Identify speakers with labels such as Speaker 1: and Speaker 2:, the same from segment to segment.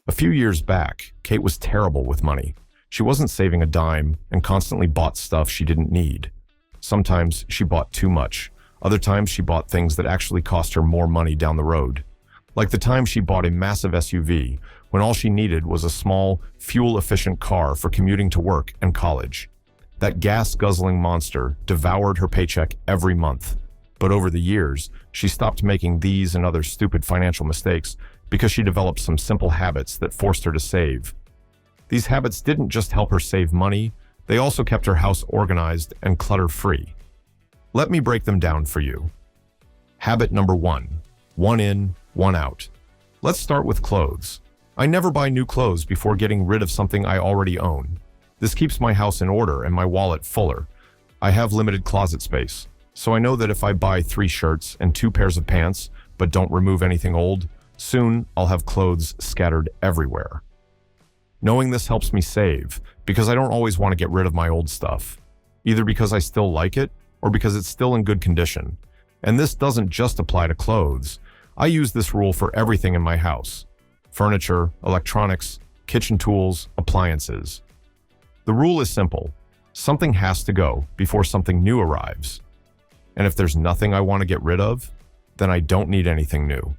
Speaker 1: A few years back, Kate was terrible with money. She wasn't saving a dime and constantly bought stuff she didn't need. Sometimes she bought too much. Other times she bought things that actually cost her more money down the road. Like the time she bought a massive SUV when all she needed was a small, fuel-efficient car for commuting to work and college. That gas-guzzling monster devoured her paycheck every month. But over the years, she stopped making these and other stupid financial mistakes because she developed some simple habits that forced her to save. These habits didn't just help her save money, they also kept her house organized and clutter-free. Let me break them down for you. Habit number 1. One in, one out. Let's start with clothes. I never buy new clothes before getting rid of something I already own. This keeps my house in order and my wallet fuller. I have limited closet space, so I know that if I buy 3 shirts and 2 pairs of pants, but don't remove anything old, soon I'll have clothes scattered everywhere. Knowing this helps me save, because I don't always want to get rid of my old stuff, either because I still like it or because it's still in good condition. And this doesn't just apply to clothes. I use this rule for everything in my house: furniture, electronics, kitchen tools, appliances. The rule is simple. Something has to go before something new arrives. And if there's nothing I want to get rid of, then I don't need anything new.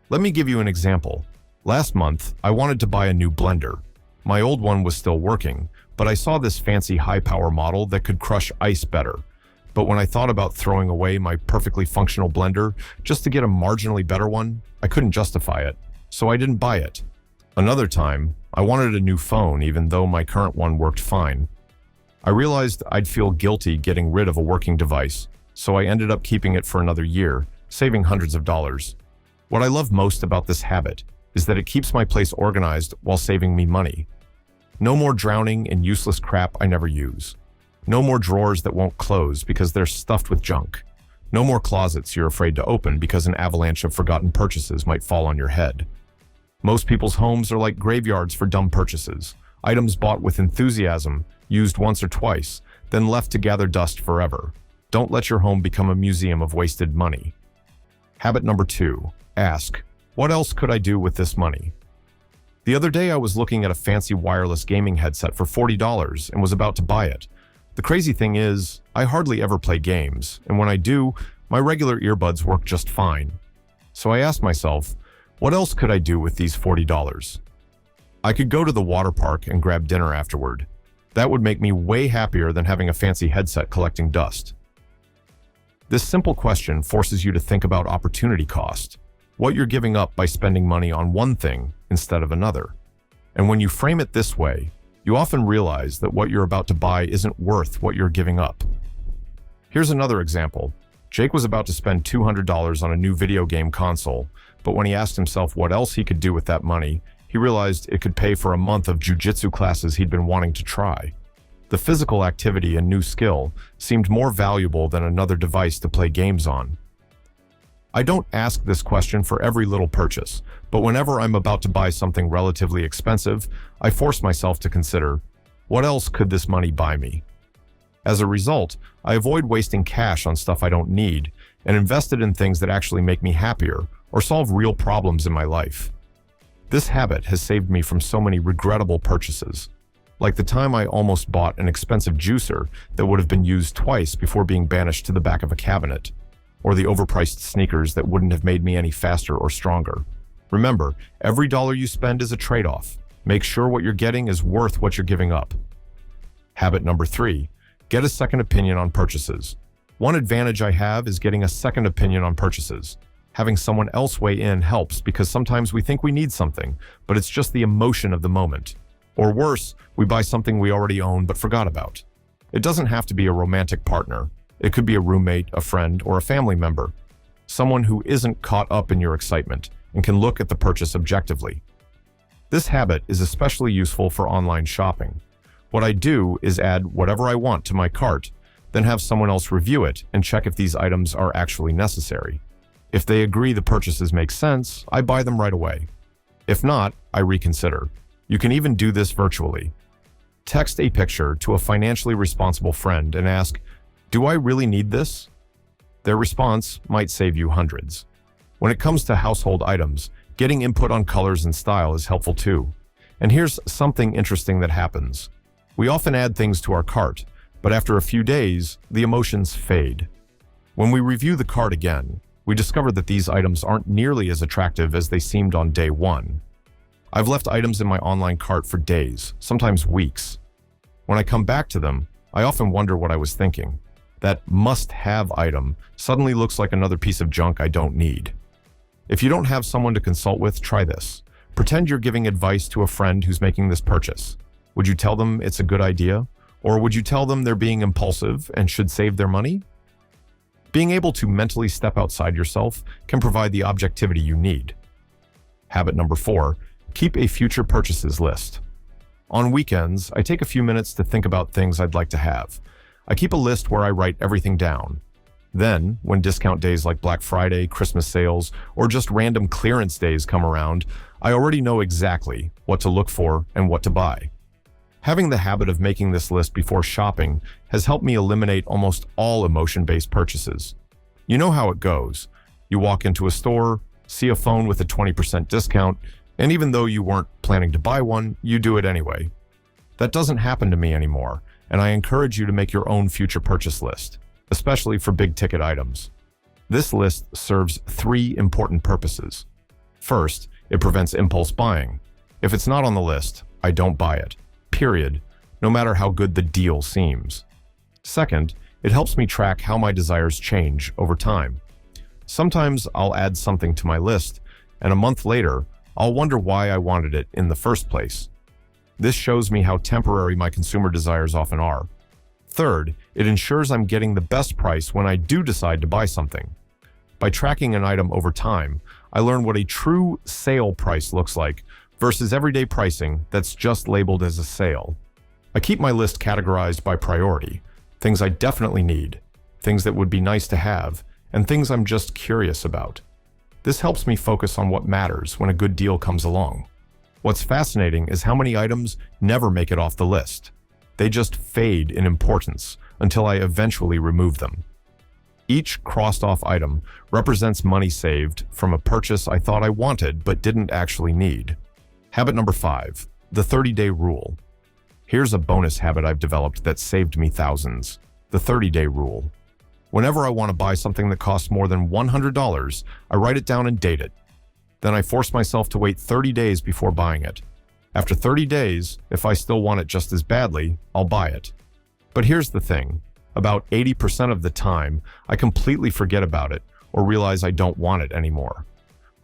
Speaker 1: Let me give you an example. Last month, I wanted to buy a new blender. My old one was still working, but I saw this fancy high-power model that could crush ice better. But when I thought about throwing away my perfectly functional blender just to get a marginally better one, I couldn't justify it, so I didn't buy it. Another time, I wanted a new phone even though my current one worked fine. I realized I'd feel guilty getting rid of a working device, so I ended up keeping it for another year, saving hundreds of dollars. What I love most about this habit is that it keeps my place organized while saving me money. No more drowning in useless crap I never use. No more drawers that won't close because they're stuffed with junk. No more closets you're afraid to open because an avalanche of forgotten purchases might fall on your head. Most people's homes are like graveyards for dumb purchases, items bought with enthusiasm, used once or twice, then left to gather dust forever. Don't let your home become a museum of wasted money. Habit number 2. Ask, what else could I do with this money? The other day I was looking at a fancy wireless gaming headset for $40 and was about to buy it. The crazy thing is, I hardly ever play games, and when I do, my regular earbuds work just fine. So I asked myself, what else could I do with these $40? I could go to the water park and grab dinner afterward. That would make me way happier than having a fancy headset collecting dust. This simple question forces you to think about opportunity cost, what you're giving up by spending money on one thing instead of another. And when you frame it this way, you often realize that what you're about to buy isn't worth what you're giving up. Here's another example. Jake was about to spend $200 on a new video game console, but when he asked himself what else he could do with that money, he realized it could pay for a month of jiu-jitsu classes he'd been wanting to try. The physical activity and new skill seemed more valuable than another device to play games on. I don't ask this question for every little purchase, but whenever I'm about to buy something relatively expensive, I force myself to consider, what else could this money buy me? As a result, I avoid wasting cash on stuff I don't need and invest it in things that actually make me happier or solve real problems in my life. This habit has saved me from so many regrettable purchases, like the time I almost bought an expensive juicer that would have been used twice before being banished to the back of a cabinet, or the overpriced sneakers that wouldn't have made me any faster or stronger. Remember, every dollar you spend is a trade-off. Make sure what you're getting is worth what you're giving up. Habit number 3, get a second opinion on purchases. One advantage I have is getting a second opinion on purchases. Having someone else weigh in helps because sometimes we think we need something, but it's just the emotion of the moment. Or worse, we buy something we already own but forgot about. It doesn't have to be a romantic partner. It could be a roommate, a friend, or a family member. Someone who isn't caught up in your excitement and can look at the purchase objectively. This habit is especially useful for online shopping. What I do is add whatever I want to my cart, then have someone else review it and check if these items are actually necessary. If they agree the purchases make sense, I buy them right away. If not, I reconsider. You can even do this virtually. Text a picture to a financially responsible friend and ask, do I really need this? Their response might save you hundreds. When it comes to household items, Getting input on colors and style is helpful too. And here's something interesting that happens. We often add things to our cart, but after a few days, the emotions fade. When we review the cart again, we discover that these items aren't nearly as attractive as they seemed on day one. I've left items in my online cart for days, sometimes weeks. When I come back to them, I often wonder what I was thinking. That must-have item suddenly looks like another piece of junk I don't need. If you don't have someone to consult with, try this. Pretend you're giving advice to a friend who's making this purchase. Would you tell them it's a good idea? Or would you tell them they're being impulsive and should save their money? Being able to mentally step outside yourself can provide the objectivity you need. Habit number 4, keep a future purchases list. On weekends, I take a few minutes to think about things I'd like to have. I keep a list where I write everything down. Then, when discount days like Black Friday, Christmas sales, or just random clearance days come around, I already know exactly what to look for and what to buy. Having the habit of making this list before shopping has helped me eliminate almost all emotion-based purchases. You know how it goes. You walk into a store, see a phone with a 20% discount, and even though you weren't planning to buy one, you do it anyway. That doesn't happen to me anymore, and I encourage you to make your own future purchase list, especially for big-ticket items. This list serves 3 important purposes. First, it prevents impulse buying. If it's not on the list, I don't buy it. Period. No matter how good the deal seems. Second, it helps me track how my desires change over time. Sometimes I'll add something to my list, and a month later, I'll wonder why I wanted it in the first place. This shows me how temporary my consumer desires often are. Third, it ensures I'm getting the best price when I do decide to buy something. By tracking an item over time, I learn what a true sale price looks like versus everyday pricing that's just labeled as a sale. I keep my list categorized by priority, things I definitely need, things that would be nice to have, and things I'm just curious about. This helps me focus on what matters when a good deal comes along. What's fascinating is how many items never make it off the list. They just fade in importance until I eventually remove them. Each crossed-off item represents money saved from a purchase I thought I wanted but didn't actually need. Habit number 5, the 30-day rule. Here's a bonus habit I've developed that saved me thousands. The 30-day rule. Whenever I want to buy something that costs more than $100, I write it down and date it. Then I force myself to wait 30 days before buying it. After 30 days, if I still want it just as badly, I'll buy it. But here's the thing. About 80% of the time, I completely forget about it or realize I don't want it anymore.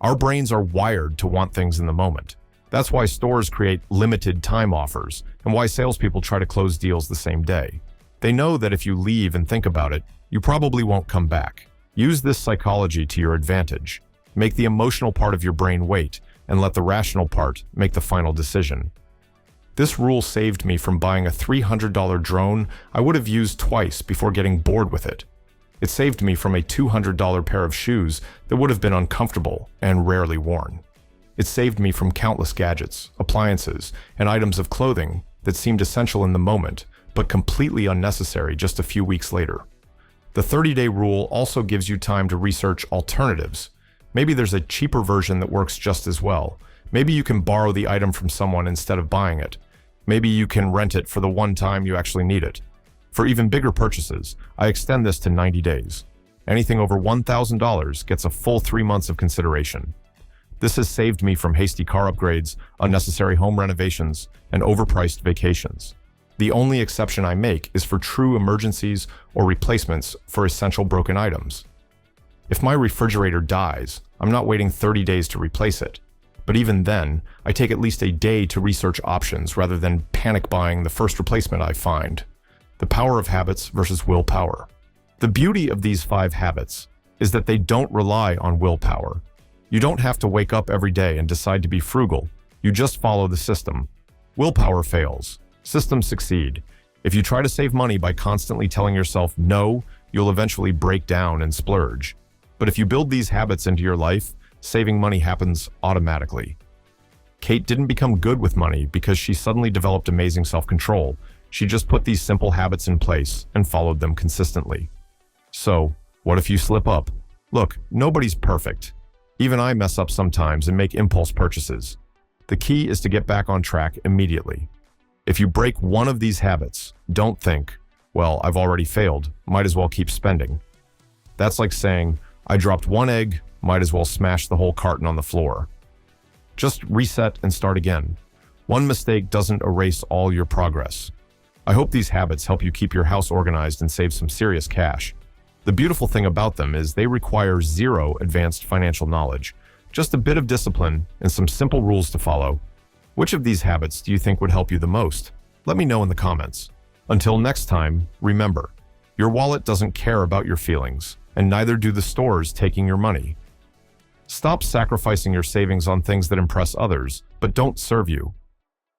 Speaker 1: Our brains are wired to want things in the moment. That's why stores create limited time offers and why salespeople try to close deals the same day. They know that if you leave and think about it, you probably won't come back. Use this psychology to your advantage. Make the emotional part of your brain wait and let the rational part make the final decision. This rule saved me from buying a $300 drone I would have used twice before getting bored with it. It saved me from a $200 pair of shoes that would have been uncomfortable and rarely worn. It saved me from countless gadgets, appliances, and items of clothing that seemed essential in the moment, but completely unnecessary just a few weeks later. The 30-day rule also gives you time to research alternatives. Maybe there's a cheaper version that works just as well. Maybe you can borrow the item from someone instead of buying it. Maybe you can rent it for the one time you actually need it. For even bigger purchases, I extend this to 90 days. Anything over $1,000 gets a full 3 months of consideration. This has saved me from hasty car upgrades, unnecessary home renovations, and overpriced vacations. The only exception I make is for true emergencies or replacements for essential broken items. If my refrigerator dies, I'm not waiting 30 days to replace it. But even then, I take at least a day to research options rather than panic buying the first replacement I find. The power of habits versus willpower. The beauty of these 5 habits is that they don't rely on willpower. You don't have to wake up every day and decide to be frugal. You just follow the system. Willpower fails. Systems succeed. If you try to save money by constantly telling yourself no, you'll eventually break down and splurge. But if you build these habits into your life, saving money happens automatically. Kate didn't become good with money because she suddenly developed amazing self-control. She just put these simple habits in place and followed them consistently. So, what if you slip up? Look, nobody's perfect. Even I mess up sometimes and make impulse purchases. The key is to get back on track immediately. If you break one of these habits, don't think, well, I've already failed, might as well keep spending. That's like saying, I dropped one egg, might as well smash the whole carton on the floor. Just reset and start again. One mistake doesn't erase all your progress. I hope these habits help you keep your house organized and save some serious cash. The beautiful thing about them is they require zero advanced financial knowledge, just a bit of discipline and some simple rules to follow. Which of these habits do you think would help you the most? Let me know in the comments. Until next time, remember, your wallet doesn't care about your feelings, and neither do the stores taking your money. Stop sacrificing your savings on things that impress others, but don't serve you.